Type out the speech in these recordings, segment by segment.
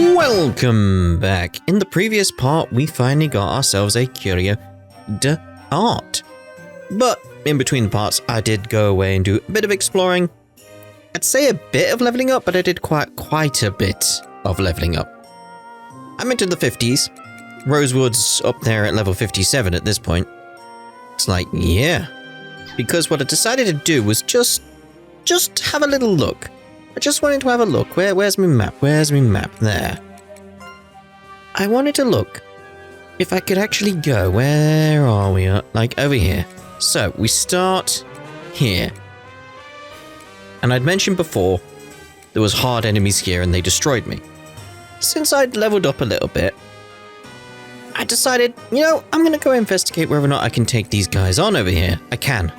Welcome back. In the previous part, we finally got ourselves a Curio D'art. But in between the parts, I did go away and do a bit of exploring. I'd say a bit of leveling up, but I did quite a bit of leveling up. I'm into the 50s. Rosewood's up there at level 57 at this point. It's like, yeah. Because what I decided to do was just have a little look. I just wanted to have a look. Where's my map? Where's my map? There. I wanted to look if I could actually go. Where are we? Like over here. So we start here. And I'd mentioned before there was hard enemies here and they destroyed me. Since I'd leveled up a little bit, I decided, you know, I'm going to go investigate whether or not I can take these guys on over here. I can.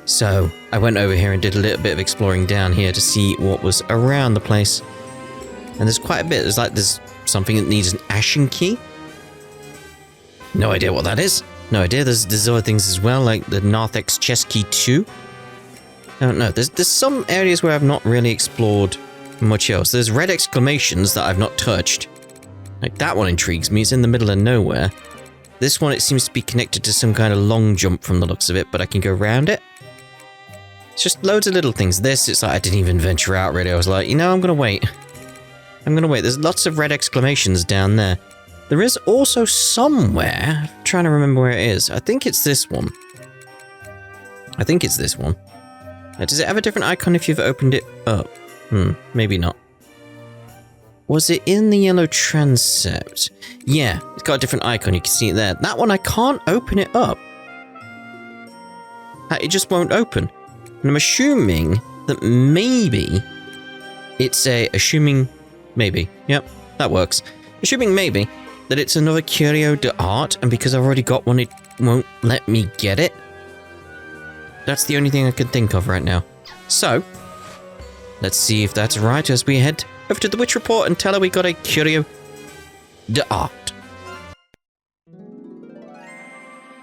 So I went over here and did a little bit of exploring down here to see what was around the place. And there's quite a bit. There's something that needs an ashen key. No idea what that is. No idea. There's other things as well, like the Narthex chest key 2. I don't know. There's some areas where I've not really explored much else. There's red exclamations that I've not touched. Like that one intrigues me. It's in the middle of nowhere. This one, it seems to be connected to some kind of long jump from the looks of it, but I can go around it. It's just loads of little things. This, it's like I didn't even venture out really. I was like, you know, I'm going to wait. I'm going to wait. There's lots of red exclamations down there. There is also somewhere, I'm trying to remember where it is. I think it's this one. I think it's this one. Does it have a different icon if you've opened it up? Maybe not. Was it in the yellow transept? Yeah, it's got a different icon. You can see it there. That one, I can't open it up. It just won't open. And I'm assuming that maybe it's assuming maybe. Yep, that works. Assuming maybe that it's another Curio D'art, and because I've already got one, it won't let me get it. That's the only thing I can think of right now. So, let's see if that's right as we head over to the witch report and tell her we got a Curio D'art.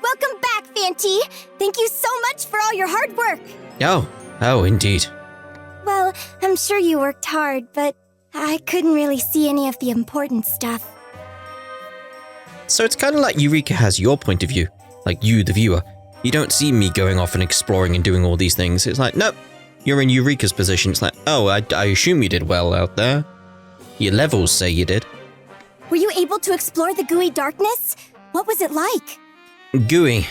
Welcome back, Fanti. Thank you so much for all your hard work. Oh, indeed. Well, I'm sure you worked hard, but I couldn't really see any of the important stuff. So it's kind of like Eureka has your point of view, like you, the viewer. You don't see me going off and exploring and doing all these things. It's like, nope, you're in Eureka's position. It's like, oh, I assume you did well out there. Your levels say you did. Were you able to explore the gooey darkness? What was it like? Gooey.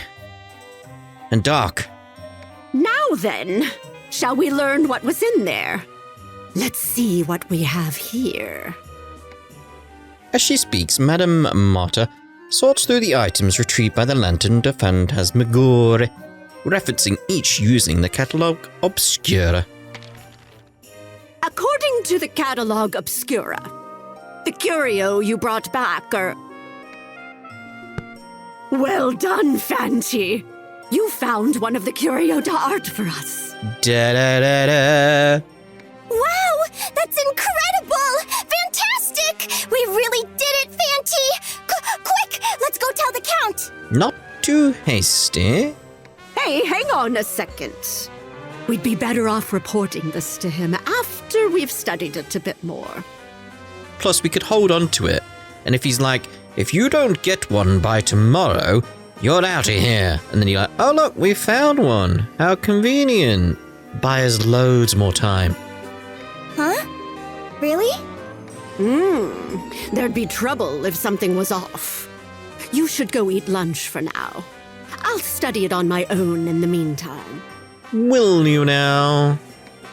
And dark. Now then, shall we learn what was in there? Let's see what we have here. As she speaks, Madame Marta sorts through the items retrieved by the Lantern de Phantasmagoria, referencing each using the Catalogue Obscura. According to the Catalogue Obscura, the curio you brought back are... Well done, Fanti. You found one of the Curio D'art for us. Da-da-da-da. Wow, that's incredible! Fantastic! We really did it, Fanti! Quick, let's go tell the Count! Not too hasty. Hey, hang on a second. We'd be better off reporting this to him after we've studied it a bit more. Plus, we could hold on to it. And if he's like, if you don't get one by tomorrow, you're out of here. And then you're like, oh look, we found one. How convenient. Buy us loads more time. Huh? Really? There'd be trouble if something was off. You should go eat lunch for now. I'll study it on my own in the meantime. Will you now?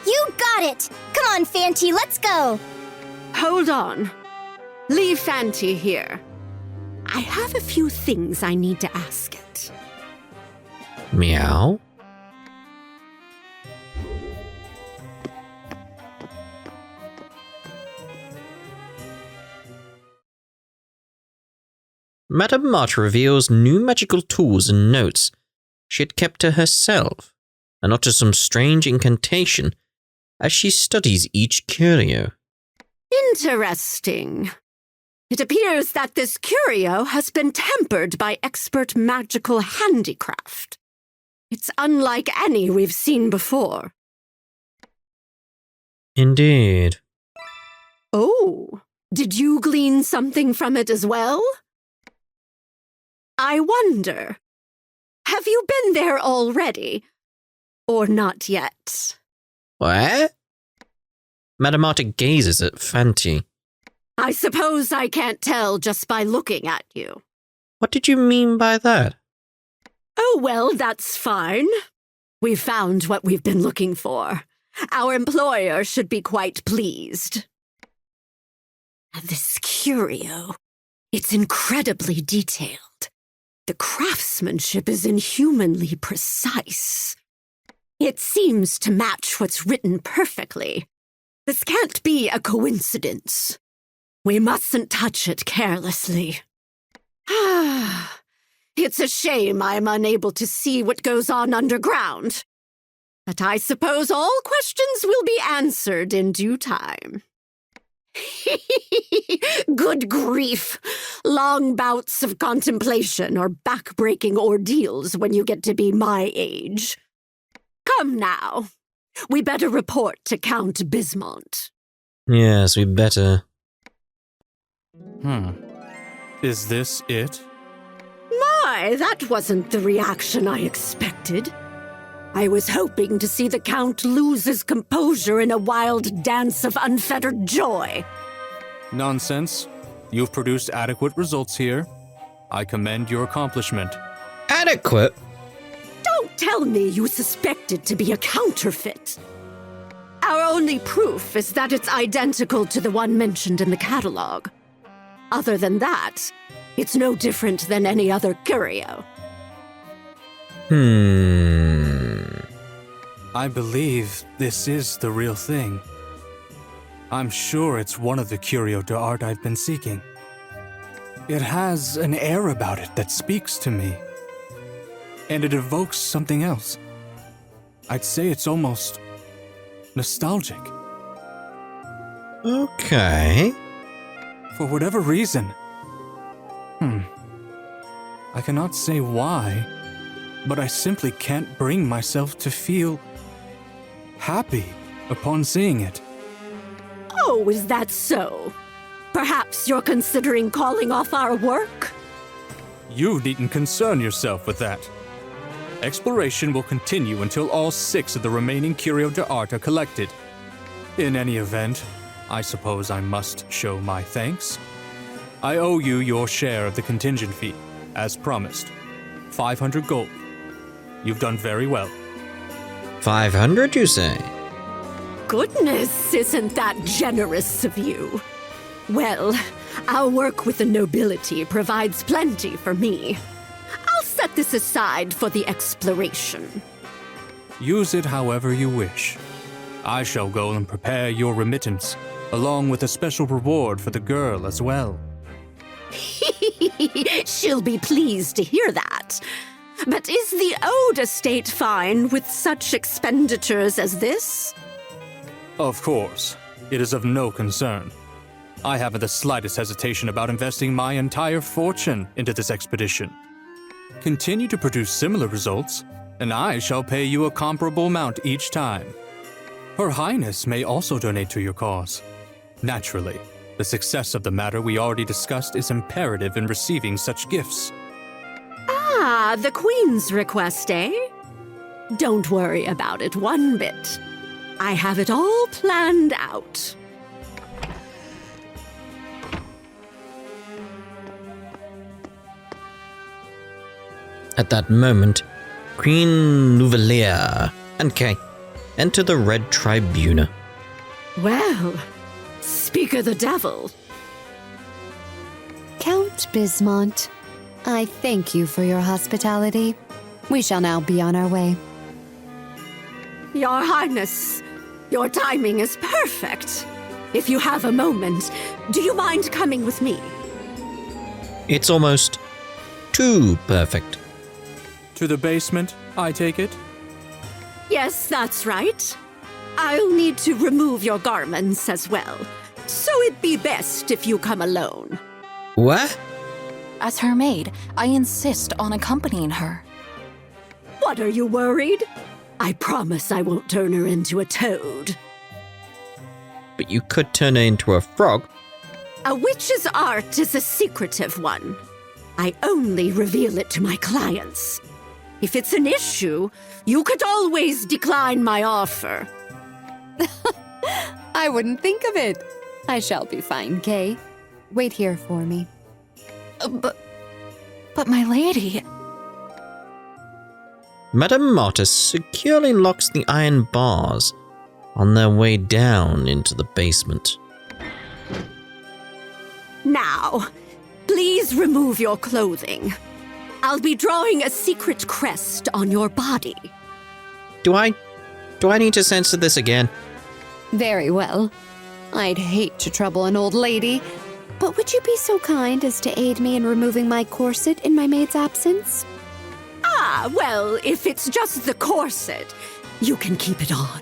You got it! Come on, Fanti, let's go! Hold on. Leave Fanti here. I have a few things I need to ask it. Meow. Madame Marta reveals new magical tools and notes she had kept to herself, and not to some strange incantation, as she studies each curio. Interesting. It appears that this curio has been tempered by expert magical handicraft. It's unlike any we've seen before. Indeed. Oh, Did you glean something from it as well? I wonder, have you been there already? Or not yet? What? Madamata gazes at Fanti. I suppose I can't tell just by looking at you. What did you mean by that? Oh, well, that's fine. We've found what we've been looking for. Our employer should be quite pleased. This curio, it's incredibly detailed. The craftsmanship is inhumanly precise. It seems to match what's written perfectly. This can't be a coincidence. We mustn't touch it carelessly. It's a shame I'm unable to see what goes on underground. But I suppose all questions will be answered in due time. Good grief! Long bouts of contemplation or back-breaking ordeals when you get to be my age. Come now. We better report to Count Bismont. Yes, we better. Is this it? My, that wasn't the reaction I expected. I was hoping to see the Count lose his composure in a wild dance of unfettered joy. Nonsense. You've produced adequate results here. I commend your accomplishment. Adequate? Don't tell me you suspect it to be a counterfeit. Our only proof is that it's identical to the one mentioned in the catalog. Other than that, it's no different than any other curio. I believe this is the real thing. I'm sure it's one of the Curio D'art I've been seeking. It has an air about it that speaks to me. And it evokes something else. I'd say it's almost nostalgic. Okay. For whatever reason. I cannot say why, but I simply can't bring myself to feel happy upon seeing it. Oh, is that so? Perhaps you're considering calling off our work? You needn't concern yourself with that. Exploration will continue until all 6 of the remaining Curio D'art are collected. In any event, I suppose I must show my thanks. I owe you your share of the contingent fee, as promised. 500 gold. You've done very well. 500, you say? Goodness, isn't that generous of you? Well, our work with the nobility provides plenty for me. I'll set this aside for the exploration. Use it however you wish. I shall go and prepare your remittance, along with a special reward for the girl as well. She'll be pleased to hear that. But is the Ode estate fine with such expenditures as this? Of course. It is of no concern. I haven't the slightest hesitation about investing my entire fortune into this expedition. Continue to produce similar results, and I shall pay you a comparable amount each time. Her Highness may also donate to your cause. Naturally, the success of the matter we already discussed is imperative in receiving such gifts. Ah, the Queen's request, eh? Don't worry about it one bit. I have it all planned out. At that moment, Queen Nouvelier and Kay enter the Red Tribuna. Well, speak of the devil. Count Bismont, I thank you for your hospitality. We shall now be on our way. Your Highness, your timing is perfect. If you have a moment, do you mind coming with me? It's almost too perfect. To the basement, I take it? Yes, that's right. I'll need to remove your garments as well, so it'd be best if you come alone. What? As her maid, I insist on accompanying her. What, are you worried? I promise I won't turn her into a toad. But you could turn her into a frog. A witch's art is a secretive one. I only reveal it to my clients. If it's an issue, you could always decline my offer. I wouldn't think of it. I shall be fine, Kay. Wait here for me. But my lady... Madame Marta securely locks the iron bars on their way down into the basement. Now, please remove your clothing. I'll be drawing a secret crest on your body. Do I need to censor this again? Very well. I'd hate to trouble an old lady, but would you be so kind as to aid me in removing my corset in my maid's absence? Ah, well, if it's just the corset, you can keep it on.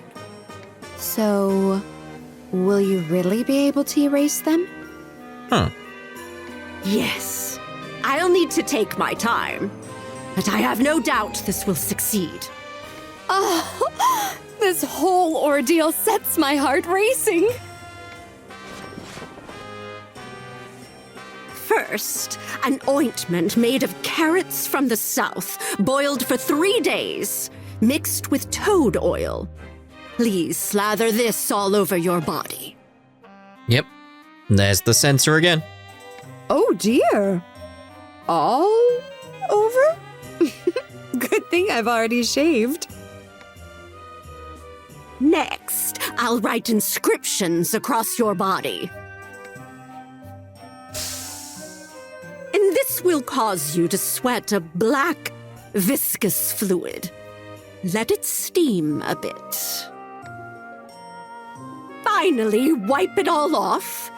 So, will you really be able to erase them? Huh. Yes. I'll need to take my time, but I have no doubt this will succeed. Oh, this whole ordeal sets my heart racing. First, an ointment made of carrots from the south, boiled for 3 days, mixed with toad oil. Please slather this all over your body. Yep. There's the censor again. Oh dear. All over? Good thing I've already shaved. Next, I'll write inscriptions across your body. And this will cause you to sweat a black, viscous fluid. Let it steam a bit. Finally, wipe it all off,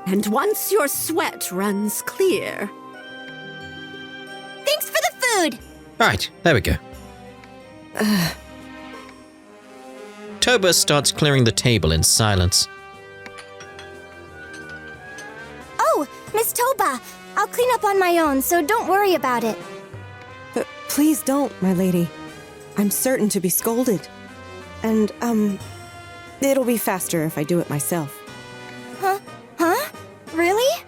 and once your sweat runs clear... Thanks for the food! Right, there we go. Toba starts clearing the table in silence. Oh, Miss Toba, I'll clean up on my own, so don't worry about it. But please don't, my lady. I'm certain to be scolded. And, it'll be faster if I do it myself. Huh? Really?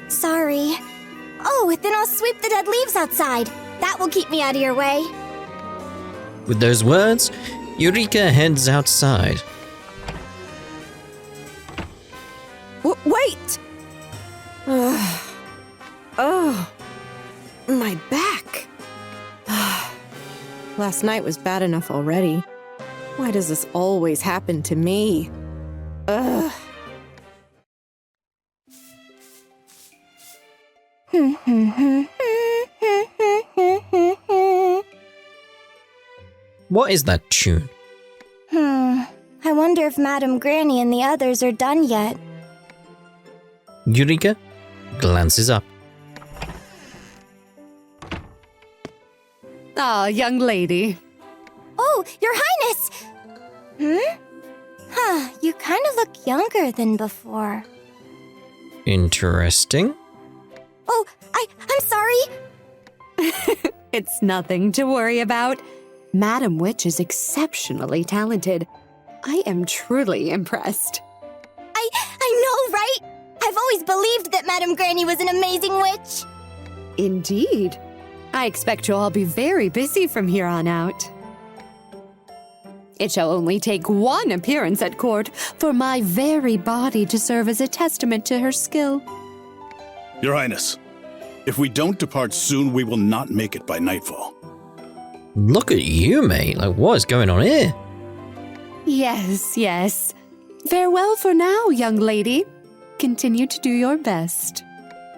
Sorry. Oh, then I'll sweep the dead leaves outside. That will keep me out of your way. With those words, Eureka heads outside. Wait! Oh, my back. Last night was bad enough already. Why does this always happen to me? Ugh. What is that tune? I wonder if Madame Granny and the others are done yet. Eureka glances up. Ah, young lady. Oh, Your Highness! You kind of look younger than before. Interesting. Oh, I'm sorry! It's nothing to worry about. Madam Witch is exceptionally talented. I am truly impressed. I know, right? I've always believed that Madame Granny was an amazing witch. Indeed. I expect you'll all be very busy from here on out. It shall only take one appearance at court for my very body to serve as a testament to her skill. Your Highness, if we don't depart soon, we will not make it by nightfall. Look at you, mate. Like, what is going on here? Yes. Farewell for now, young lady. Continue to do your best.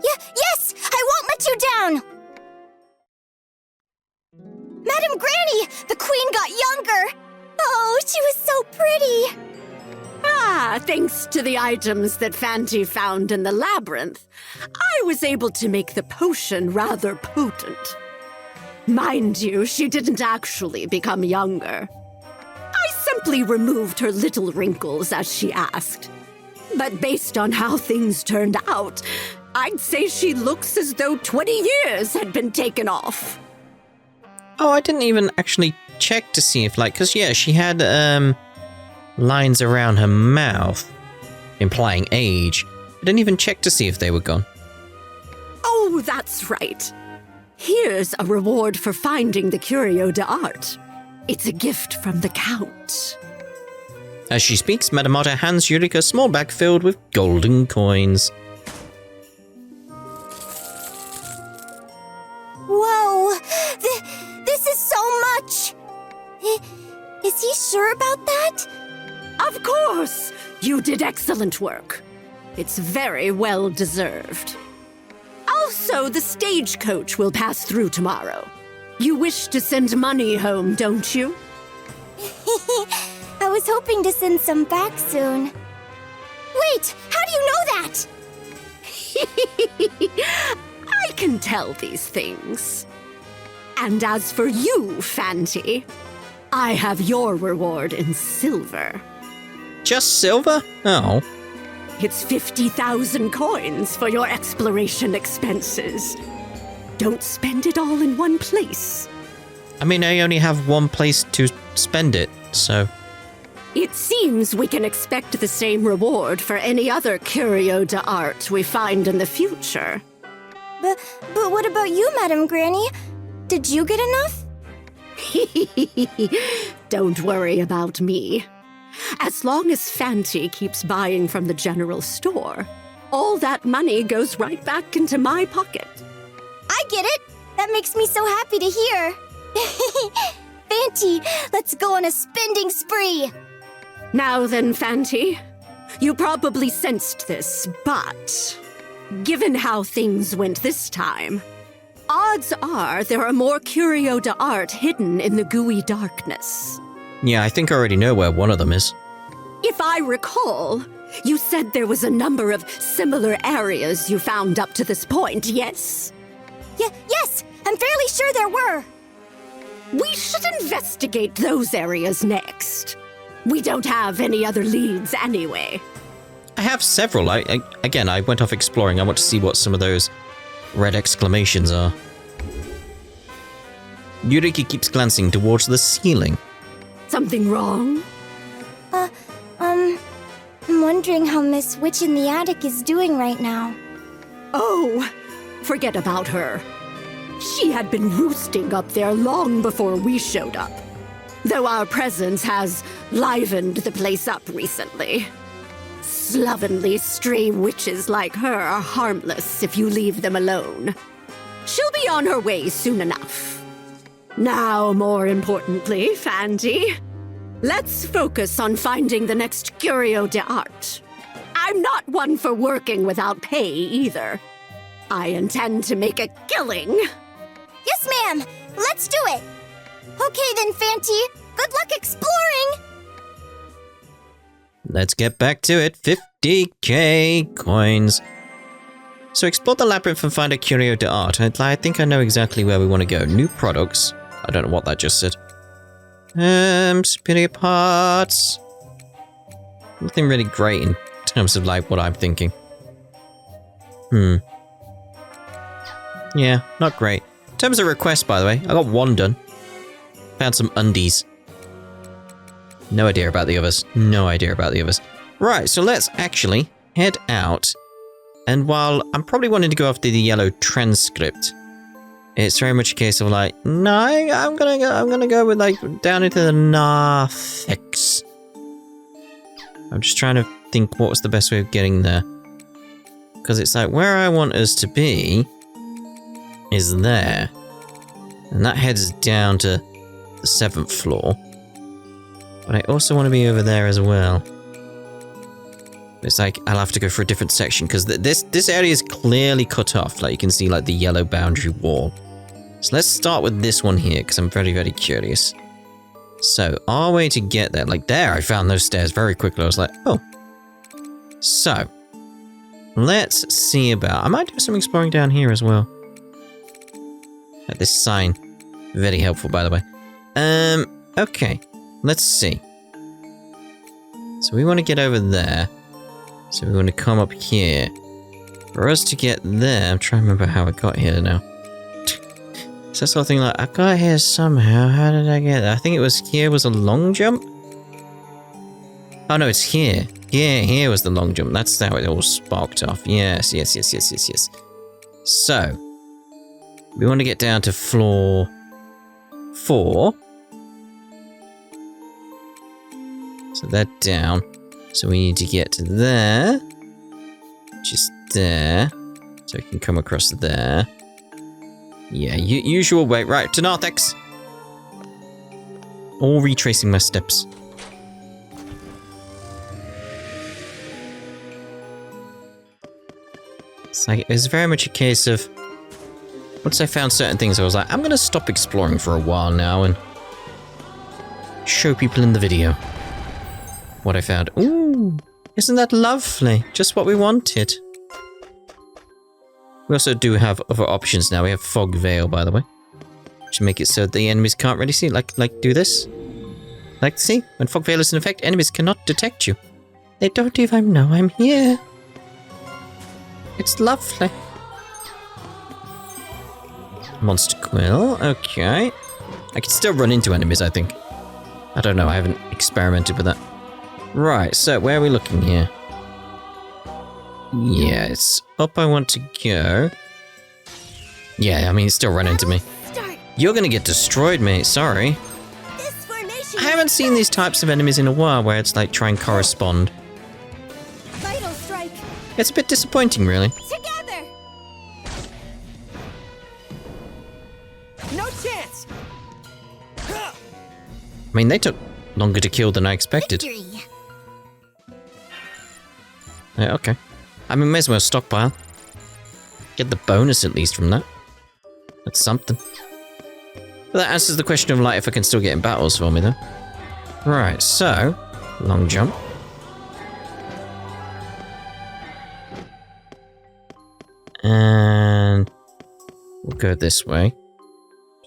Yes! I won't let you down! Madame Granny! The Queen got younger! Oh, she was so pretty! Ah, thanks to the items that Fanti found in the labyrinth, I was able to make the potion rather potent. Mind you, she didn't actually become younger. I simply removed her little wrinkles as she asked. But based on how things turned out, I'd say she looks as though 20 years had been taken off. Oh, I didn't even actually check to see if, like, because, yeah, she had, lines around her mouth. implying age. I didn't even check to see if they were gone. Oh, that's right. Here's a reward for finding the Curio D'art. It's a gift from the Count. As she speaks, Madame Otter hands Eureka a small bag filled with golden coins. Whoa! This is so much! Is he sure about that? Of course! You did excellent work. It's very well deserved. Also, the stagecoach will pass through tomorrow. You wish to send money home, don't you? I was hoping to send some back soon. Wait, how do you know that? I can tell these things. And as for you, Fanty, I have your reward in silver. Just silver? Oh. It's 50,000 coins for your exploration expenses. Don't spend it all in one place. I mean, I only have one place to spend it, so... It seems we can expect the same reward for any other Curio D'art we find in the future. But what about you, Madam Granny? Did you get enough? Don't worry about me. As long as Fanty keeps buying from the general store, all that money goes right back into my pocket. I get it. That makes me so happy to hear. Fanty, let's go on a spending spree. Now then, Fanty, you probably sensed this, but given how things went this time, odds are there are more Curio D'art hidden in the gooey darkness. Yeah, I think I already know where one of them is. If I recall, you said there was a number of similar areas you found up to this point, yes? Yes, I'm fairly sure there were. We should investigate those areas next. We don't have any other leads anyway. I have several. Again, I went off exploring. I want to see what some of those red exclamations are. Eureka keeps glancing towards the ceiling. Something wrong? I'm wondering how Miss Witch in the Attic is doing right now. Oh, forget about her. She had been roosting up there long before we showed up. Though our presence has livened the place up recently. Slovenly stray witches like her are harmless if you leave them alone. She'll be on her way soon enough. Now, more importantly, Fanty, let's focus on finding the next Curio D'art. I'm not one for working without pay either. I intend to make a killing. Yes, ma'am. Let's do it. Okay then, Fanty. Good luck exploring. Let's get back to it. 50k coins. So explore the labyrinth and find a Curio D'art. I think I know exactly where we want to go. New products. I don't know what that just said. Superior parts. Nothing really great in terms of like what I'm thinking. Yeah, not great. In terms of requests, by the way, I got one done. Found some undies. No idea about the others. No idea about the others. Right, so let's actually head out. And while I'm probably wanting to go after the yellow transcript, it's very much a case of like, no, I'm gonna go with like down into the narthex. I'm just trying to think what was the best way of getting there. Because it's like where I want us to be is there. And that heads down to the 7th floor. But I also want to be over there as well. It's like I'll have to go for a different section because this area is clearly cut off. Like you can see like the yellow boundary wall. So let's start with this one here because I'm very, very curious. So our way to get there, like there, I found those stairs very quickly. I was like, oh. So let's see about, I might do some exploring down here as well. Like this sign, very helpful by the way. Okay, let's see. So we want to get over there. So we want to come up here. For us to get there, I'm trying to remember how I got here now. So something like, I got here somehow. How did I get there? I think it was here was a long jump. Oh no, it's here. Here was the long jump. That's how it all sparked off. Yes. So, we want to get down to floor 4. So they're down. So we need to get to there. Just there. So we can come across there. Yeah, usual way. Right, to Narthex. All retracing my steps. It's like, it's very much a case of... Once I found certain things, I was like, I'm going to stop exploring for a while now and... show people in the video what I found. Ooh, isn't that lovely? Just what we wanted. We also do have other options now. We have Fog Veil, by the way. Which make it so the enemies can't really see. Like do this. Like, see? When Fog Veil is in effect, enemies cannot detect you. They don't even know I'm here. It's lovely. Monster Quill. Okay. I can still run into enemies, I think. I don't know. I haven't experimented with that. Right, so where are we looking here? Yeah, it's up I want to go. Yeah, I mean, it's still run into me. You're gonna get destroyed, mate. Sorry. I haven't seen these types of enemies in a while where it's like try and correspond. Vital strike. It's a bit disappointing, really. Together. No chance. I mean, they took longer to kill than I expected. Victory. Yeah, okay. I mean, may as well stockpile. Get the bonus at least from that. That's something. But that answers the question of, like, if I can still get in battles for me, though. Right, so... long jump. And... we'll go this way.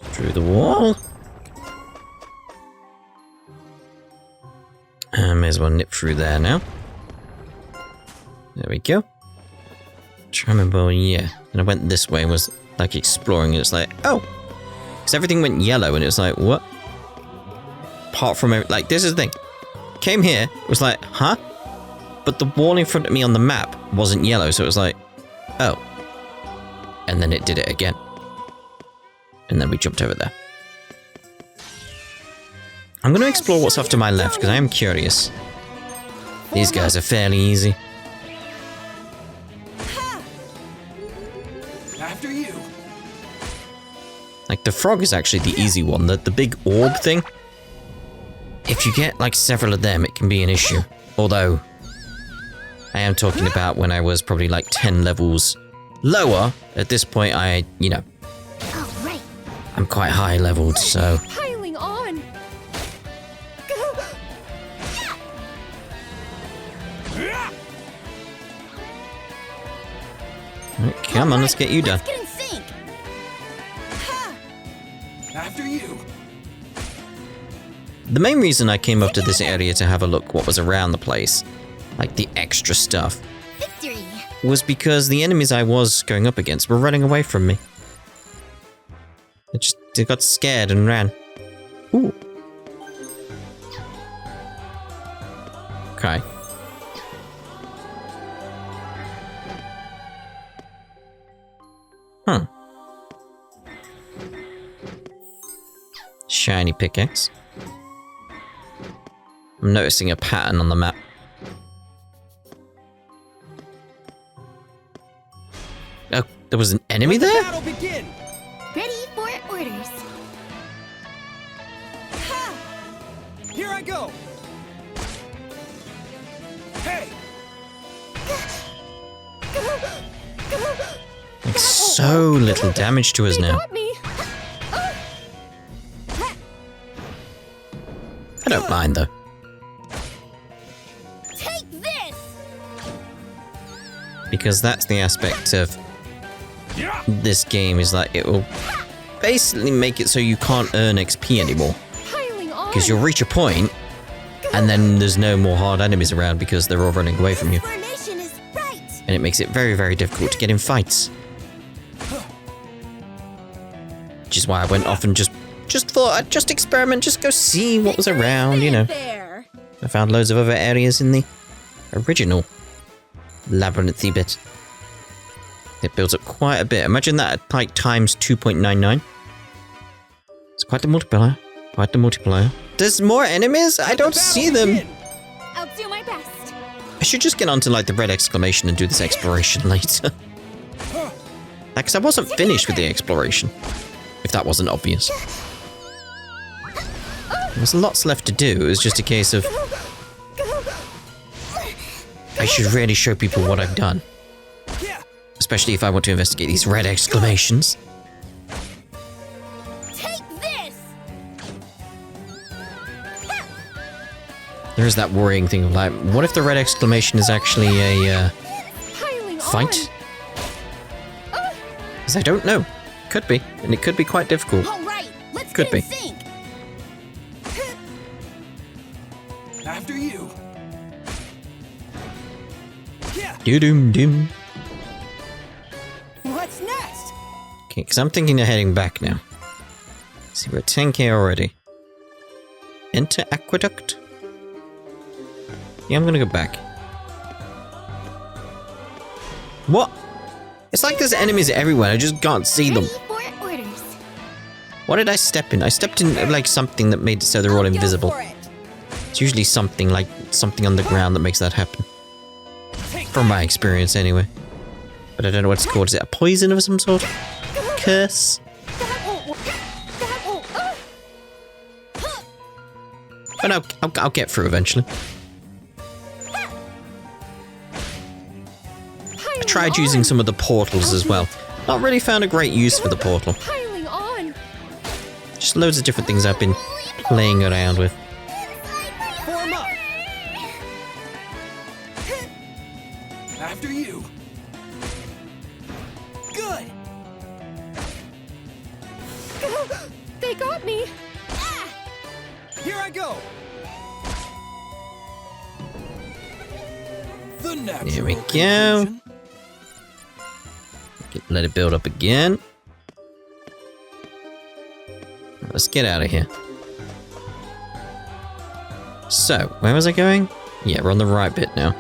Through the wall. May as well nip through there now. There we go. Try and remember, yeah. And I went this way and was like exploring, and it's like, oh! Because everything went yellow, and it was like, what? Apart from, like, this is the thing. Came here, was like, huh? But the wall in front of me on the map wasn't yellow, so it was like, oh. And then it did it again. And then we jumped over there. I'm going to explore what's off to my left, because I am curious. These guys are fairly easy. After you. Like, the frog is actually the easy one. The big orb thing. If you get, like, several of them, it can be an issue. Although, I am talking about when I was probably, like, 10 levels lower. At this point, you know, I'm quite high leveled, so... Piling on. Right, come on, let's get you done. Let's get in sync. After you. The main reason I came up to this area to have a look what was around the place, like the extra stuff, Victory. was because the enemies I was going up against were running away from me. They got scared and ran. Ooh. Okay. Huh. Shiny pickaxe. I'm noticing a pattern on the map. Oh, there was an enemy there? Battle begin. Ready for orders. Here I go. Hey. Like, so little damage to us now. Got me. I don't mind though. Take this. Because that's the aspect of this game, is like it will basically make it so you can't earn XP anymore. Piling on. Because you'll reach a point and then there's no more hard enemies around because they're all running away from you. Formation is right. And it makes it very, very difficult to get in fights. Which is why I went off and just thought I'd just experiment, just go see what was around, you know. There. I found loads of other areas in the original labyrinthy bit. It builds up quite a bit. Imagine that at like times 2.99. It's quite the multiplier. Quite the multiplier. There's more enemies? I don't see them. I'll do my best. I should just get onto like the red exclamation and do this exploration later. Because I wasn't finished with the exploration. If that wasn't obvious. There's lots left to do. It was just a case of... I should really show people what I've done. Especially if I want to investigate these red exclamations. Take this. There is that worrying thing of like, what if the red exclamation is actually a fight? Because I don't know. Could be. And it could be quite difficult. All right, let's Could get in be. sync. After you. Doom. What's next? Okay, because I'm thinking of heading back now. See, we're at 10k already. Enter aqueduct? Yeah, I'm gonna go back. What? It's like there's enemies everywhere, I just can't see them. Ready for orders. What did I step in? I stepped in like something that made it so they're all Go invisible. for it. It's usually something like something on the ground that makes that happen. From my experience anyway. But I don't know what it's called. Is it a poison of some sort? Curse? But no, I'll get through eventually. I tried using some of the portals as well. Not really found a great use for the portal. Piling on. Just loads of different things I've been playing around with. Form up. After you. Good. They got me. Here I go. The natural There we go. conclusion. Let it build up again. Let's get out of here. So, where was I going? Yeah, we're on the right bit now.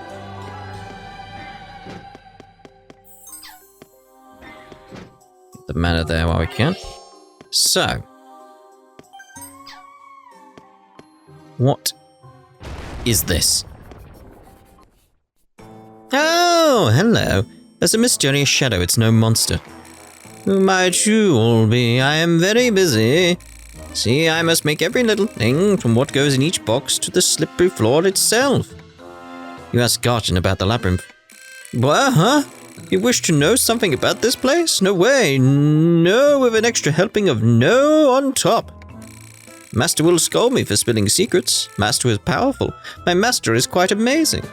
Get the mana there while we can. So. What is this? Oh, hello. There's a mysterious shadow, it's no monster. Who might you all be? I am very busy. See, I must make every little thing, from what goes in each box to the slippery floor itself. You asked Gartan about the labyrinth. What, huh? You wish to know something about this place? No way. No, with an extra helping of no on top. Master will scold me for spilling secrets. Master is powerful. My master is quite amazing.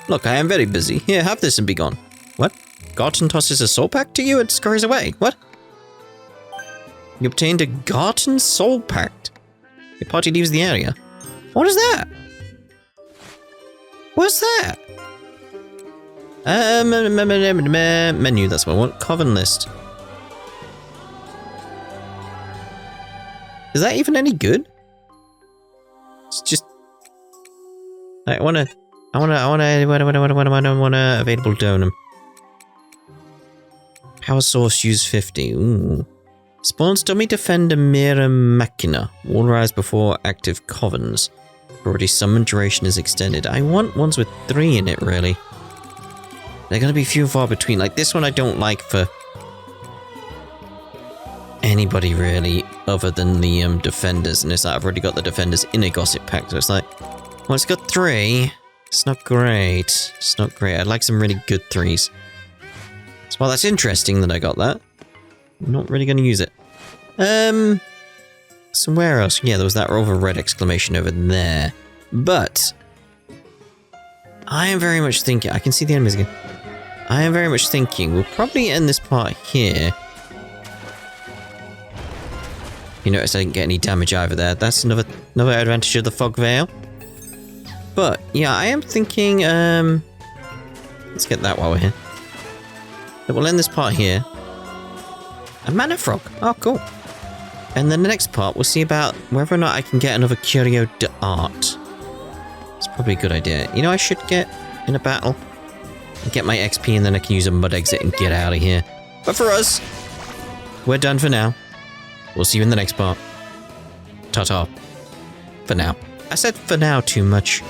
Look, I am very busy. Here, have this and be gone. What? Gartan tosses a soul pact to you and scurries away. What? You obtained a Gartan soul pact. Your party leaves the area. What is that? What's that? Menu, that's what I want. Coven list. Is that even any good? It's just... I want available donum. Power source use 50. Ooh. Spawns dummy defender Mira Machina. Will rise before active covens. Already summoned, duration is extended. I want ones with 3 in it, really. They're gonna be few and far between. Like, this one I don't like for anybody, really, other than the defenders. And it's like, I've already got the defenders in a gossip pack, so it's like, well, it's got 3. It's not great. It's not great. I'd like some really good 3s. So, well, that's interesting that I got that. I'm not really going to use it. Somewhere else. Yeah, there was that over red exclamation over there. But I am very much thinking... I can see the enemies again. I am very much thinking we'll probably end this part here. You notice I didn't get any damage either there. That's another advantage of the fog veil. But, yeah, I am thinking, let's get that while we're here. But we'll end this part here. A mana frog. Oh, cool. And then the next part, we'll see about whether or not I can get another Curio D'art. It's probably a good idea. You know, I should get in a battle. Get my XP and then I can use a mud exit and get out of here. But for us, we're done for now. We'll see you in the next part. Ta-ta. For now. I said for now too much.